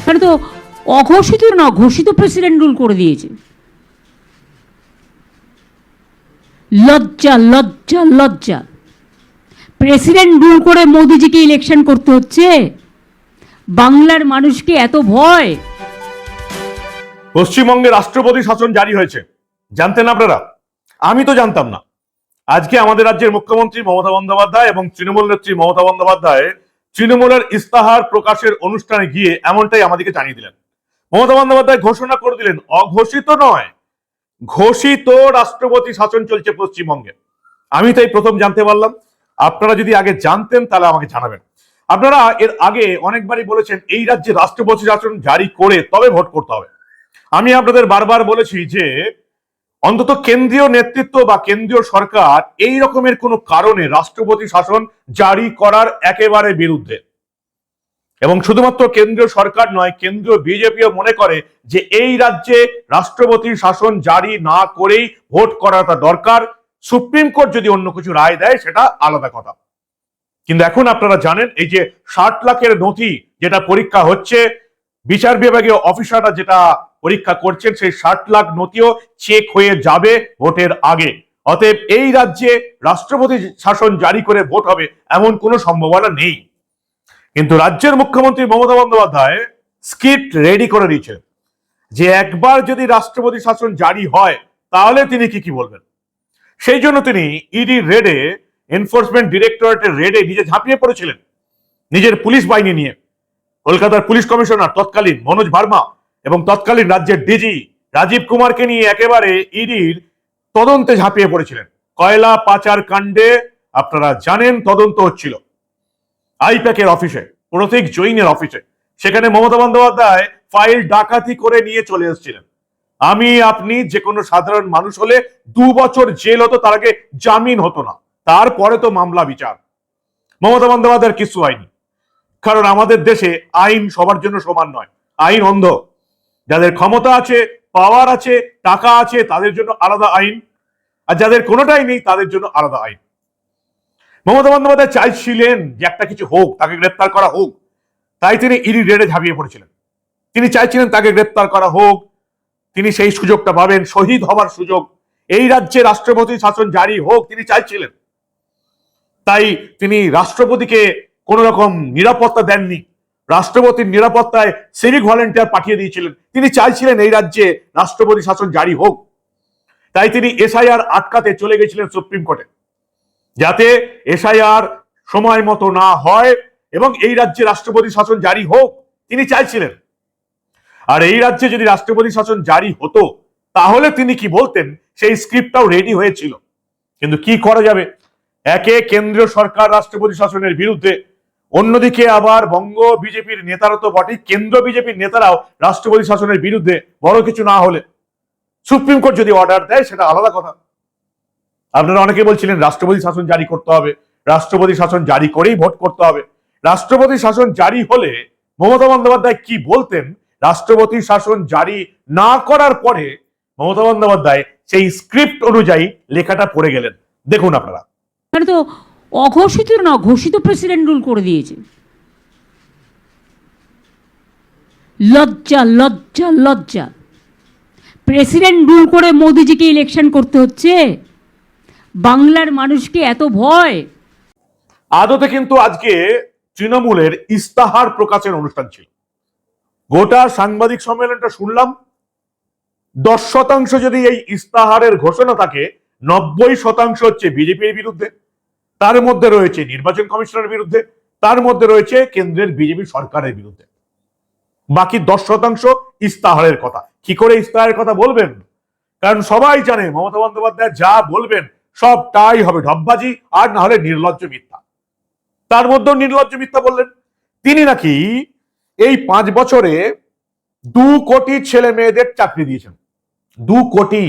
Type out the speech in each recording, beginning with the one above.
এখানে তো অঘোষিত না, ঘোষিত প্রেসিডেন্ট রুল করে দিয়েছে। লজ্জা লজ্জা লজ্জা! প্রেসিডেন্ট রুল করে মোদিজিকে ইলেকশন করতে হচ্ছে। বাংলার মানুষকে এত ভয়। পশ্চিমবঙ্গে রাষ্ট্রপতি শাসন জারি হয়েছে, জানতেন আপনারা? আমি তো জানতাম না। আজকে আমাদের রাজ্যের মুখ্যমন্ত্রী মমতা বন্দ্যোপাধ্যায় এবং তৃণমূল নেত্রী মমতা বন্দ্যোপাধ্যায় তৃণমূলের ইস্তাহার প্রকাশের অনুষ্ঠানে গিয়ে এমনটাই আমাদেরকে জানিয়ে দিলেন। মমতা বন্দ্যোপাধ্যায় ঘোষণা করে দিলেন, অঘোষিত নয়, ঘোষিত রাষ্ট্রপতি শাসন চলছে পশ্চিমবঙ্গে। আমি তাই প্রথম জানতে পারলাম। আপনারা যদি আগে জানতেন তাহলে আমাকে জানাবেন। আপনারা এর আগে অনেকবারই বলেছেন এই রাজ্যে রাষ্ট্রপতি শাসন জারি করে তবে ভোট করতে হবে। আমি আপনাদের বারবার বলেছি যে অন্তত কেন্দ্রীয় নেতৃত্ব বা কেন্দ্রীয় সরকার এই রকমের কোনো কারণে রাষ্ট্রপতি শাসন জারি করার একেবারে বিরুদ্ধে। এবং শুধুমাত্র কেন্দ্রীয় সরকার নয়, কেন্দ্রীয় বিজেপিও মনে করে যে এই রাজ্যে রাষ্ট্রপতি শাসন জারি না করেই ভোট করাটা দরকার। সুপ্রিম কোর্ট যদি অন্য কিছু রায় দেয় সেটা আলাদা কথা। কিন্তু এখন আপনারা জানেন এই যে 60 লাখের নথি যেটা পরীক্ষা হচ্ছে, বিচার বিভাগীয় অফিসাররা যেটা পরীক্ষা করছেন, সেই 60 লাখ নথিও চেক হয়ে যাবে ভোটের আগে। অতএব এই রাজ্যে রাষ্ট্রপতি শাসন জারি করে ভোট হবে এমন কোনো সম্ভাবনা নেই। কিন্তু রাজ্যের মুখ্যমন্ত্রী মমতা বন্দ্যোপাধ্যায় স্ক্রিপ্ট রেডি করে দিয়েছেন যে একবার যদি রাষ্ট্রপতি শাসন জারি হয় তাহলে তিনি কি বলবেন। সেই জন্য তিনি ইডি রেডে, এনফোর্সমেন্ট ডিরেক্টরেটের রেডে নিজে ঝাঁপিয়ে পড়েছিলেন নিজের পুলিশ বাহিনী নিয়ে। কলকাতার পুলিশ কমিশনার তৎকালীন মনোজ ভার্মা এবং তৎকালীন রাজ্যের ডিজি রাজীব কুমারকে নিয়ে একেবারে ইডির তদন্তে ঝাঁপিয়ে পড়েছিলেন। কয়লা পাচার কাণ্ডে আপনারা জানেন তদন্ত হচ্ছিল আইপ্যাকের অফিসে, প্রতীক জৈনের অফিসে। সেখানে মমতা বন্দ্যোপাধ্যায় ফাইল ডাকাতি করে নিয়ে চলে এসেছিলেন। আমি আপনি যে কোনো সাধারণ মানুষ হলে 2 বছর জেল হতো, তার আগে জামিন হতো না, তারপরে তো মামলা বিচার। মমতা বন্দ্যোপাধ্যায়ের কিছু হয়নি, কারণ আমাদের দেশে আইন সবার জন্য সমান নয়। আইন অন্ধ। যাদের ক্ষমতা আছে, পাওয়ার আছে, টাকা আছে, তাদের জন্য আলাদা আইন, আর যাদের কোনোটাই নেই তাদের জন্য আলাদা আইন। মমতা বন্দ্যোপাধ্যায় চাইছিলেন যে একটা কিছু হোক, তাকে গ্রেপ্তার করা হোক, তাই তিনি ইডি রেডে ঝাঁপিয়ে পড়েছিলেন। তিনি চাইছিলেন তাকে গ্রেপ্তার করা হোক, তিনি সেই সুযোগটা পাবেন, শহীদ হবার সুযোগ, এই রাজ্যে রাষ্ট্রপতি শাসন জারি হোক তিনি চাইছিলেন। তাই তিনি রাষ্ট্রপতিকে কোন রকম নিরাপত্তা দেননি, রাষ্ট্রপতির নিরাপত্তায় সিভিক ভলেন্টিয়ার পাঠিয়ে দিয়েছিলেন। তিনি চাইছিলেন এই রাজ্যে রাষ্ট্রপতি শাসন জারি হোক। তাই তিনি এসআইআর আটকাতে চলে গেছিলেন সুপ্রিম কোর্টে, যাতে এসআইআর সময় মতো না হয় এবং এই রাজ্যে রাষ্ট্রপতি শাসন জারি হোক তিনি চাইছিলেন। আর এই রাজ্যে যদি রাষ্ট্রপতি শাসন জারি হতো তাহলে তিনি কি বলতেন সেই স্ক্রিপ্টটাও রেডি হয়েছিল। কিন্তু কি করা যাবে, একে কেন্দ্রীয় সরকার রাষ্ট্রপতি শাসনের বিরুদ্ধে, অন্যদিকে আবার বঙ্গ বিজেপির নেতারা তো বটেই, কেন্দ্র বিজেপির নেতারাও রাষ্ট্রপতি শাসনের বিরুদ্ধে। বড় কিছু না হলে সুপ্রিম কোর্ট যদি অর্ডার দেয় সেটা আলাদা কথা। আপনারা অনেকে বলছিলেন রাষ্ট্রপতি শাসন জারি করতে হবে, রাষ্ট্রপতি শাসন জারি করেই ভোট করতে হবে। রাষ্ট্রপতি শাসন জারি হলে মমতা বন্দ্যোপাধ্যায় কি বলতেন, রাষ্ট্রপতি শাসন জারি না করার পরে মমতা বন্দ্যোপাধ্যায় সেই স্ক্রিপ্ট অনুযায়ী লেখাটা পড়ে গেলেন। দেখুন আপনারা। এখানে তো অঘোষিত না, ঘোষিত প্রেসিডেন্ট রুল করে দিয়েছে। লজ্জা লজ্জা লজ্জা! প্রেসিডেন্ট রুল করে মোদিজিকে ইলেকশন করতে হচ্ছে। বাংলার মানুষকে এত ভয়। আদতে কিন্তু আজকে তৃণমূলের ইস্তাহার প্রকাশের অনুষ্ঠান ছিল। গোটা সাংবাদিক সম্মেলনটা শুনলাম। 10% যদি এই ইস্তাহারের ঘোষণা থাকে, 90% হচ্ছে বিজেপির বিরুদ্ধে, তার মধ্যে রয়েছে নির্বাচন কমিশনের বিরুদ্ধে, তার মধ্যে রয়েছে কেন্দ্রের বিজেপি সরকারের বিরুদ্ধে। বাকি 10% ইস্তাহারের কথা। কি করে ইস্তাহারের কথা বলবেন? কারণ সবাই জানে মমতা বন্দ্যোপাধ্যায় যা বলবেন সবটাই হবে ঢপবাজি, আর না হলে নির্লজ্জ মিথ্যা। তার মধ্যেও নির্লজ্জ মিথ্যা বললেন। তিনি নাকি এই 5 বছরে 2 কোটি ছেলে মেয়েদের চাকরি দিয়েছেন। 2 কোটি।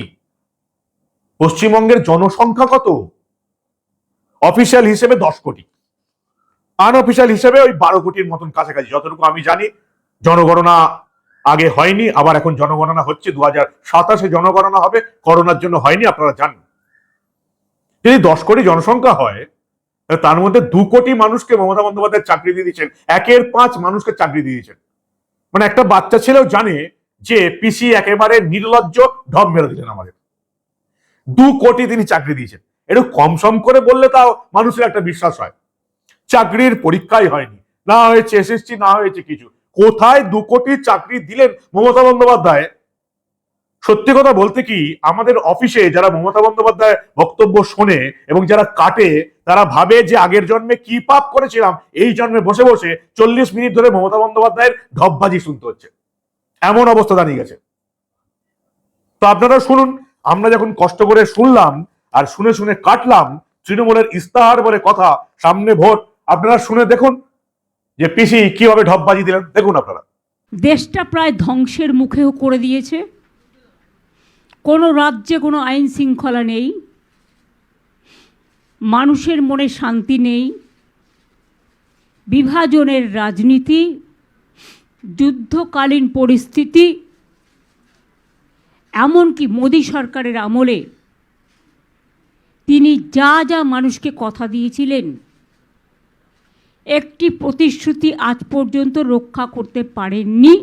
পশ্চিমবঙ্গের জনসংখ্যা কত? অফিসিয়াল হিসেবে 10 কোটি, আনঅফিসিয়াল হিসেবে ওই 12 কোটির মতন কাছাকাছি, যতটুকু আমি জানি। জনগণনা আগে হয়নি, আবার এখন জনগণনা হচ্ছে। 2027-এ জনগণনা হবে, করোনার জন্য হয়নি, আপনারা জানেন। যদি 10 কোটি জনসংখ্যা হয়, তার মধ্যে 2 কোটি মানুষকে মমতা বন্দ্যোপাধ্যায় চাকরি দিয়ে দিয়েছেন, 1/5 মানুষকে চাকরি দিয়ে দিয়েছেন। মানে একটা বাচ্চা ছেলেও জানে যে পিসি একেবারে নির্লজ্জ, ঢপ মেরে দিলেন আমাদের। 2 কোটি তিনি চাকরি দিয়েছেন, একটু কম সম করে বললে তাও মানুষের একটা বিশ্বাস হয়। চাকরির পরীক্ষাই হয়নি, না হয়েছে এসএসসি, না হয়েছে কিছু, কোথায় 2 কোটি চাকরি দিলেন মমতা বন্দ্যোপাধ্যায়। সত্যি কথা বলতে কি, আমাদের অফিসে যারা মমতা বন্দ্যোপাধ্যায় বক্তব্য শোনে এবং যারা কাটে, তারা ভাবে যে আগের জন্মে কি পাপ করেছিলাম, এই জন্মে বসে বসে 40 মিনিট ধরে মমতা বন্দ্যোপাধ্যায়ের ঢপবাজি শুনতে হচ্ছে, এমন অবস্থা দাঁড়িয়ে গেছে। তো আপনারা শুনুন, আমরা যখন কষ্ট করে শুনলাম আর শুনে শুনে কাটলাম, তৃণমূলের ইস্তাহার বলে কথা, সামনে ভোট, আপনারা শুনে দেখুন যে পিসি কিভাবে ঢপবাজি দিলেন, দেখুন আপনারা। দেশটা প্রায় ধ্বংসের মুখেও করে দিয়েছে। কোনো রাজ্যে কোনো আইন শৃঙ্খলা নেই, মানুষের মনে শান্তি নেই, বিভাজনের রাজনীতি, যুদ্ধকালীন পরিস্থিতি। এমনকি মোদী সরকারের আমলে তিনি যা যা মানুষকে কথা দিয়েছিলেন, একটি প্রতিশ্রুতি আজ পর্যন্ত রক্ষা করতে পারেননি।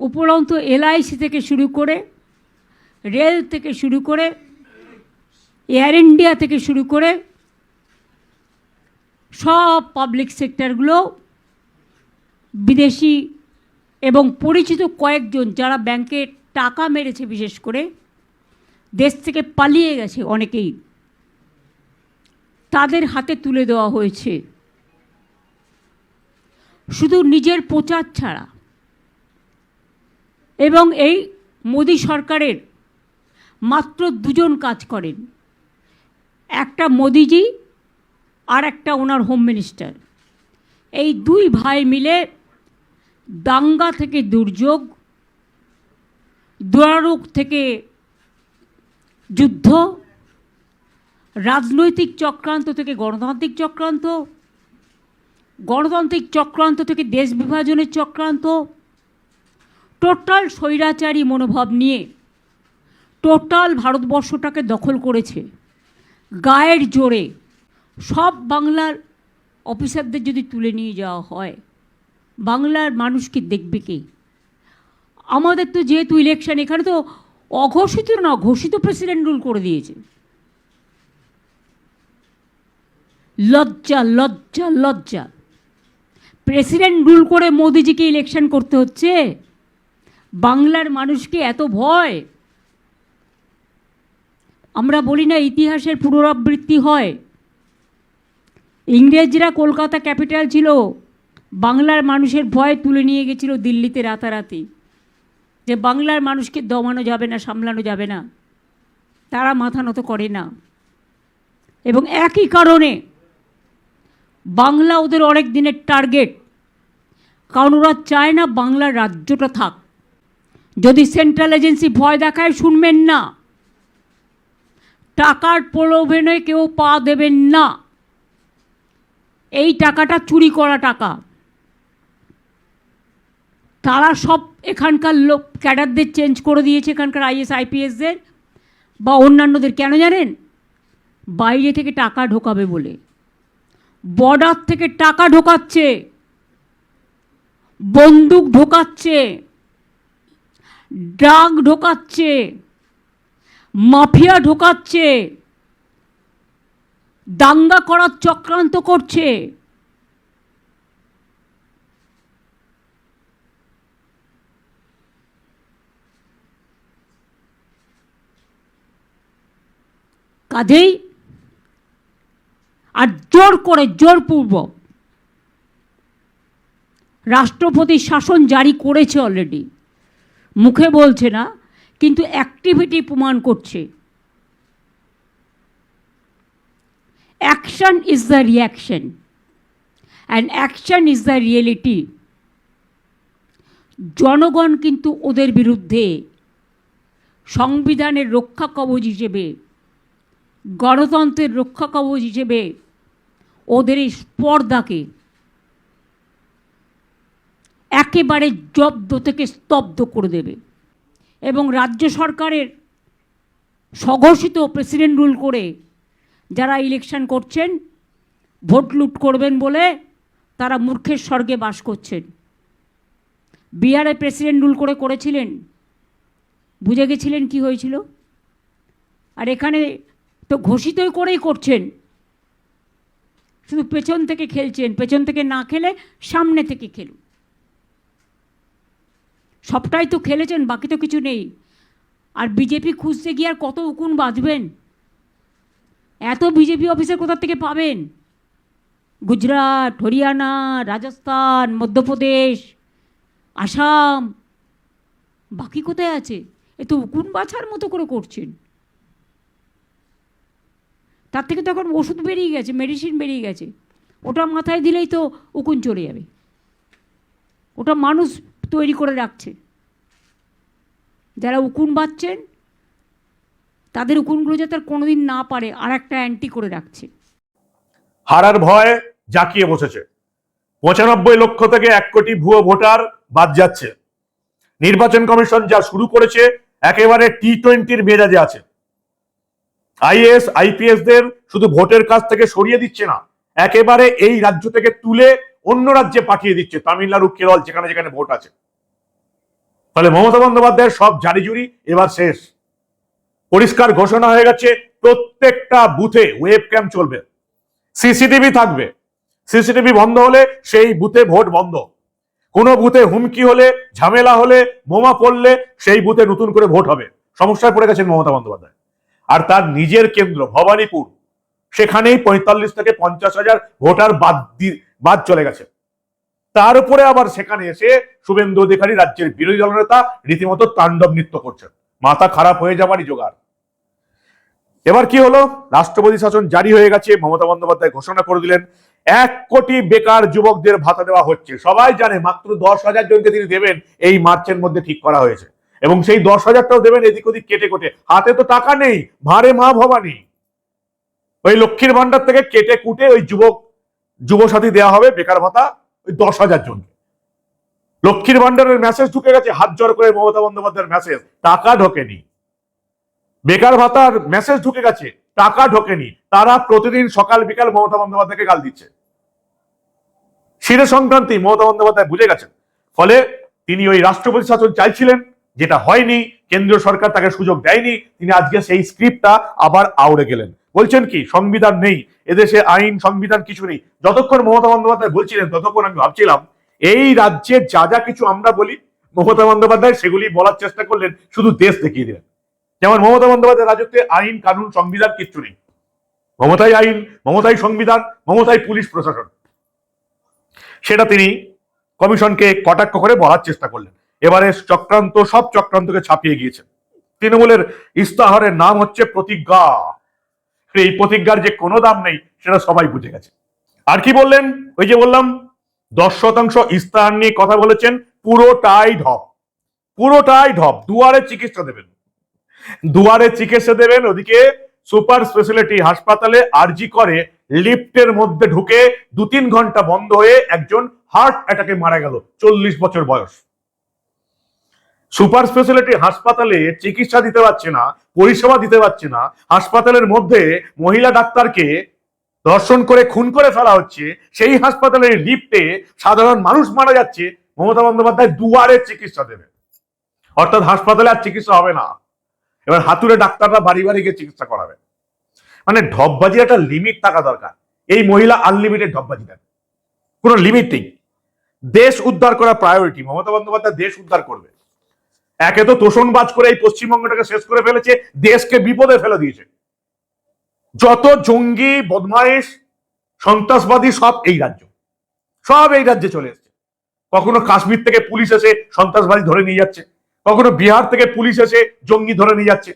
উপরন্তু এলআইসি থেকে শুরু করে, রেল থেকে শুরু করে, এয়ার ইন্ডিয়া থেকে শুরু করে সব পাবলিক সেক্টরগুলো বিদেশি এবং পরিচিত কয়েকজন যারা ব্যাংকে টাকা মেরেছে, বিশেষ করে দেশ থেকে পালিয়ে গেছে অনেকেই, তাদের হাতে তুলে দেওয়া হয়েছে। শুধু নিজের প্রচার ছাড়া। এবং এই মোদী সরকারের মাত্র 2 জন কাজ করেন, একটা মোদিজি আর একটা ওনার হোম মিনিস্টার। এই 2 ভাই মিলে দাঙ্গা থেকে দুর্যোগ, দুরারোগ থেকে যুদ্ধ, রাজনৈতিক চক্রান্ত থেকে গণতান্ত্রিক চক্রান্ত, গণতান্ত্রিক চক্রান্ত থেকে দেশ বিভাজনের চক্রান্ত, টোটাল স্বৈরাচারী মনোভাব নিয়ে টোটাল ভারতবর্ষটাকে দখল করেছে গায়ের জোরে। সব বাংলার অফিসারদের যদি তুলে নিয়ে যাওয়া হয়, বাংলার মানুষকে দেখবে কে? আমাদের তো যেহেতু ইলেকশন, এখানে তো অঘোষিত না, ঘোষিত প্রেসিডেন্ট রুল করে দিয়েছে। লজ্জা লজ্জা লজ্জা! প্রেসিডেন্ট রুল করে মোদিজিকে ইলেকশন করতে হচ্ছে। বাংলার মানুষকে এত ভয়! আমরা বলি না ইতিহাসের পুনরাবৃত্তি হয়। ইংরেজরা কলকাতা ক্যাপিটাল ছিল, বাংলার মানুষের ভয় তুলে নিয়ে গেছিল দিল্লিতে রাতারাতি, যে বাংলার মানুষকে দমানো যাবে না, সামলানো যাবে না। তারা মাথা নত করে না। এবং একই কারণে বাংলা ওদের অনেক দিনের টার্গেট, কারণ ওরা চায় না বাংলার রাজ্যটা থাক। যদি সেন্ট্রাল এজেন্সি ভয় দেখায়, শুনবেন না। টাকার প্রলোভনে কেউ পা দেবেন না। এই টাকাটা চুরি করা টাকা। তারা সব এখানকার লোক ক্যাডারদের চেঞ্জ করে দিয়েছে, এখানকার আইএস আইপিএসদের বা অন্যান্যদের। কেন জানেন? বাইরে থেকে টাকা ঢোকাবে বলে। বর্ডার থেকে টাকা ঢোকাচ্ছে, বন্দুক ঢোকাচ্ছে, ড্রাগ ঢোকাচ্ছে, মাফিয়া ঢোকাচ্ছে, দাঙ্গা করার চক্রান্ত করছে। কাজেই আর জোর করে, জোরপূর্বক রাষ্ট্রপতি শাসন জারি করেছে অলরেডি। মুখে বলছে না, কিন্তু অ্যাক্টিভিটি প্রমাণ করছে। Action is the reaction and action is the reality. জনগণ কিন্তু ওদের বিরুদ্ধে সংবিধানের রক্ষা কবচ হিসেবে, গণতন্ত্রের রক্ষা কবচ হিসেবে ওদের এই স্পর্ধাকে একেবারে জব্দ থেকে স্তব্ধ করে দেবে। এবং রাজ্য সরকারের স্বঘোষিত প্রেসিডেন্ট রুল করে যারা ইলেকশন করছেন, ভোট লুট করবেন বলে তারা মূর্খের স্বর্গে বাস করছেন। বিহারে প্রেসিডেন্ট রুল করেছিলেন, বুঝে গেছিলেন কি হয়েছিল। আর এখানে তো ঘোষিতই করেই করছেন, শুধু পেছন থেকে খেলছেন। পেছন থেকে না খেলে সামনে থেকে খেলুন। সবটাই তো খেলেছেন, বাকি তো কিছু নেই। আর বিজেপি খুঁজতে গিয়ে আর কত উকুন বাঁধবেন? এত বিজেপি অফিসার কোথা থেকে পাবেন? গুজরাট, হরিয়ানা, রাজস্থান, মধ্যপ্রদেশ, আসাম, বাকি কোথায় আছে? এ তো উকুন বাছার মতো করে করছেন। তার থেকে তো এখন ওষুধ বেরিয়ে গেছে, মেডিসিন বেরিয়ে গেছে, ওটা মাথায় দিলেই তো উকুন চলে যাবে। ওটা মানুষ তৈরি করে রাখছে। যারা উকুন বাঁধছেন তাদের উকুনগুলো যাতে আর কোনোদিন না পারে, আর একটা অ্যান্টি করে রাখছে। হারার ভয় জাকিয়ে বসেছে। ৯৫ লক্ষ থেকে ১ কোটি ভুয়ো ভোটার বাদ যাচ্ছে। নির্বাচন কমিশন যা শুরু করেছে একেবারে T20 মেজাজে আছে। আইএএস আইপিএস দের শুধু ভোটের কাজ থেকে সরিয়ে দিচ্ছে না, একেবারে এই রাজ্য থেকে তুলে অন্য রাজ্যে পাঠিয়ে দিচ্ছে, তামিলনাড়ু, কেরল, যেখানে যেখানে ভোট আছে। ফলে মমতা বন্দ্যোপাধ্যায়ের সব জারিজুরি এবার শেষ। পরিষ্কার ঘোষণা হয়ে গেছে, প্রত্যেকটা বুথে ওয়েব ক্যাম চলবে, সিসিটিভি থাকবে। সিসিটিভি বন্ধ হলে সেই বুথে ভোট বন্ধ। কোনো বুথে হুমকি হলে, ঝামেলা হলে, বোমা পড়লে সেই বুথে নতুন করে ভোট হবে। সমস্যায় পড়ে গেছেন মমতা বন্দ্যোপাধ্যায়। আর তার নিজের কেন্দ্র ভবানীপুর, সেখানেই ৪৫ থেকে ৫০,০০০ ভোটার বাদ চলে গেছে। তার উপরে আবার সেখানে এসে শুভেন্দু অধিকারী, রাজ্যের বিরোধী দলনেতা, রীতিমতো তাণ্ডব নৃত্য করছেন। মাথা খারাপ হয়ে যাবারই জোগাড়। এবার কি হলো? রাষ্ট্রপতি শাসন জারি হয়ে গেছে। মমতা বন্দ্যোপাধ্যায় ঘোষণা করে দিলেন ১ কোটি বেকার যুবকদের ভাতা দেওয়া হচ্ছে। সবাই জানে মাত্র ১০,০০০ জনকে তিনি দেবেন, এই মার্চের মধ্যে ঠিক করা হয়েছে। এবং সেই ১০,০০০টাও দেবেন এদিক ওদিক কেটে কেটে। হাতে তো টাকা নেই, ভারে মা ভবানী। ওই লক্ষ্মীর ভান্ডার থেকে কেটে কুটে ওই যুবসাথী দেওয়া হবে বেকার ভাতা, ওই ১০,০০০ জনকে। লক্ষ্মীর ভান্ডারের মেসেজ ঢুকে গেছে, হাত জড় করে মমতা বন্দ্যোপাধ্যায়ের মেসেজ, টাকা ঢোকেনি। বেকার ভাতার মেসেজ ঢুকে গেছে, টাকা ঢোকেনি। তারা প্রতিদিন সকাল বিকাল মমতা বন্দ্যোপাধ্যায়কে গাল দিচ্ছে। শিরে সংক্রান্তি মমতা বন্দ্যোপাধ্যায় বুঝে গেছেন। ফলে তিনি ওই রাষ্ট্রপতি শাসন চাইছিলেন, যেটা হয়নি, কেন্দ্রীয় সরকার তাকে সুযোগ দেয়নি। তিনি আজকে সেই স্ক্রিপ্টটা আবার আউড়ে গেলেন। বলছেন কি, সংবিধান নেই এদেশে, আইন সংবিধান কিছু নেই। যতক্ষণ মমতা বন্দ্যোপাধ্যায় বলছিলেন ততক্ষণ আমি ভাবছিলাম এই রাজ্যে যা যা কিছু আমরা বলি, মমতা বন্দ্যোপাধ্যায় সেগুলি বলার চেষ্টা করলেন, শুধু দেশ দেখিয়ে দিলেন। যেমন মমতা বন্দ্যোপাধ্যায় রাজত্বে আইন কানুন সংবিধান কিচ্ছু নেই। মমতাই আইন, মমতাই সংবিধান, মমতাই পুলিশ প্রশাসন। সেটা তিনি কমিশনকে কটাক্ষ করে বলার চেষ্টা করলেন। এবারে চক্রান্ত, সব চক্রান্তকে ছাপিয়ে গিয়েছেন। তৃণমূলের ইস্তাহারের নাম হচ্ছে প্রতিজ্ঞা। এই প্রতিজ্ঞার যে কোনো দাম নেই সেটা সবাই বুঝে গেছে। আর কি বললেন? ওই যে বললাম ১০% ইস্তাহার নিয়ে কথা বলেছেন, পুরোটাই ঢপ, পুরোটাই ঢপ। দুয়ারে চিকিৎসা দেবেন, দুয়ারে চিকিৎসা দেবেন। ওদিকে সুপার স্পেশালিটি হাসপাতালে আরজি করে লিফটের মধ্যে ঢুকে ২-৩ ঘন্টা বন্ধ হয়ে একজন হার্ট অ্যাটাকে মারা গেল, ৪০ বছর বয়স। সুপার স্পেশালিটি হাসপাতালে চিকিৎসা দিতে পারছে না, পরিষেবা দিতে পারছে না। হাসপাতালের মধ্যে মহিলা ডাক্তারকে ধর্ষণ করে খুন করে ফেলা হচ্ছে। সেই হাসপাতালের লিফটে সাধারণ মানুষ মারা যাচ্ছে। মমতা বন্দ্যোপাধ্যায় দুয়ারে চিকিৎসা দেবে, অর্থাৎ হাসপাতালে আর চিকিৎসা হবে না। এবার হাতুড়ে ডাক্তাররা বাড়ি বাড়ি গিয়ে চিকিৎসা করাবে। মানে ঢপবাজির একটা লিমিট থাকা দরকার। এই মহিলা আনলিমিটেড ঢপবাজি দেন, কোনো লিমিট নেই। দেশ উদ্ধার করা প্রায়োরিটি। মমতা বন্দ্যোপাধ্যায় দেশ উদ্ধার করবে। একে তো তোষণবাজ করে এই পশ্চিমবঙ্গটাকে শেষ করে ফেলেছে, দেশকে বিপদে ফেলে দিয়েছে। যত জঙ্গি, বদমাইশ, সন্ত্রাসবাদী সব এই রাজ্যে চলে এসছে। কখনো কাশ্মীর থেকে পুলিশ এসে সন্ত্রাসবাদী ধরে নিয়ে যাচ্ছে, কখনো বিহার থেকে পুলিশ এসে জঙ্গি ধরে নিয়ে যাচ্ছে,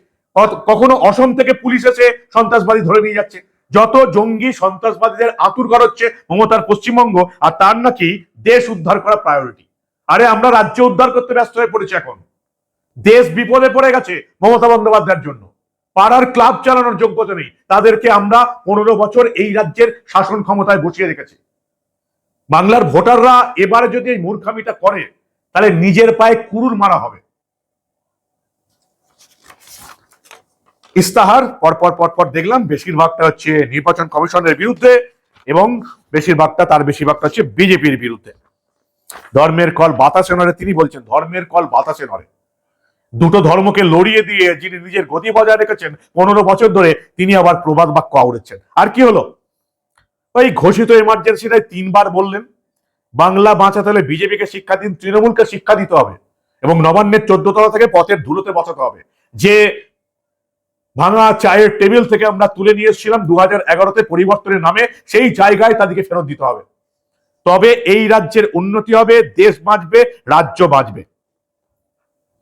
কখনো অসম থেকে পুলিশ এসে সন্ত্রাসবাদী ধরে নিয়ে যাচ্ছে। যত জঙ্গি সন্ত্রাসবাদীদের আতুর ঘর হচ্ছে মমতার পশ্চিমবঙ্গ, আর তার নাকি দেশ উদ্ধার করা প্রায়োরিটি। আরে আমরা রাজ্য উদ্ধার করতে ব্যস্ত হয়ে পড়েছি। এখন দেশ বিপদে পড়ে গেছে মমতা বন্দ্যোপাধ্যায়ের জন্য। পাড়ার ক্লাব চালানোর যোগ্যতা নেই। তাদেরকে আমরা ১৫ বছর এই রাজ্যের শাসন ক্ষমতায় বসিয়ে রেখেছি। বাংলার ভোটাররা এবারে যদি এই মূর্খামিটা করে, তাহলে নিজের পায়ে কুড়ুল মারা হবে। ইস্তাহার পরপর দেখলাম, বেশিরভাগটা হচ্ছে নির্বাচন কমিশনের বিরুদ্ধে এবং বেশিরভাগটা হচ্ছে বিজেপির বিরুদ্ধে। ধর্মের কল বাতাসে নড়ে, তিনি বলছেন ধর্মের কল বাতাসে নড়ে। দুটো ধর্মকে লড়িয়ে দিয়ে যিনি নিজের গতি বজায় রেখেছেন 15 বছর ধরে, তিনি আবার প্রবাদ বাক্য আউড়েছেন। আর কি হলো? ওই ঘোষিত এমার্জেন্সিটাই 3বার বললেন বাংলা বাঁচাতে হলে বিজেপিকে শিক্ষা দিন, তৃণমূলকে শিক্ষা দিতে হবে এবং নবান্নের 14 তলা থেকে পথের ধুলোতে বসাতে হবে। যে ভাঙা চায়ের টেবিল থেকে আমরা তুলে নিয়ে এসেছিলাম 2011-তে পরিবর্তনের নামে, সেই জায়গায় তাদেরকে ফেরত দিতে হবে। তবে এই রাজ্যের উন্নতি হবে, দেশ বাঁচবে, রাজ্য বাঁচবে।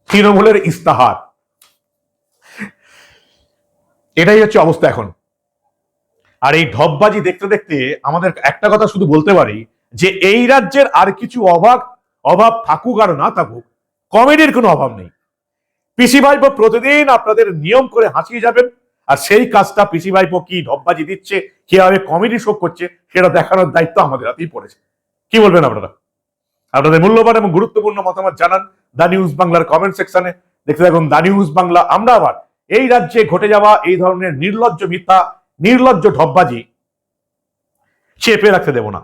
তৃণমূলের ইস্তাহার, এটাই হচ্ছে অবস্থা এখন। আর এই ঢপবাজি দেখতে দেখতে আমাদের একটা কথা শুধু বলতে পারি যে এই রাজ্যের আর কিছু অভাব থাকুক আর না থাকুক, কমেডির কোনো অভাব নেই। পিসি ভাইপো প্রতিদিন আপনাদের নিয়ম করে হাসিয়ে যাবেন, আর সেই কাজটা পিসি ভাইপো কি ঢপবাজি দিচ্ছে, কিভাবে কমেডি শো করছে, সেটা দেখানোর দায়িত্ব আমাদের হাতেই পড়েছে। কি বলবেন আপনারা? আপনাদের মূল্যবান এবং গুরুত্বপূর্ণ মতামত জানান দা নিউজ বাংলার কমেন্ট সেকশনে। দেখতে থাকুন দা নিউজ বাংলা। আমরা আবার এই রাজ্যে ঘটে যাওয়া এই ধরনের নির্লজ্জ মিথ্যা, নির্লজ্জ ঢপবাজি চেপে রাখতে দেব না।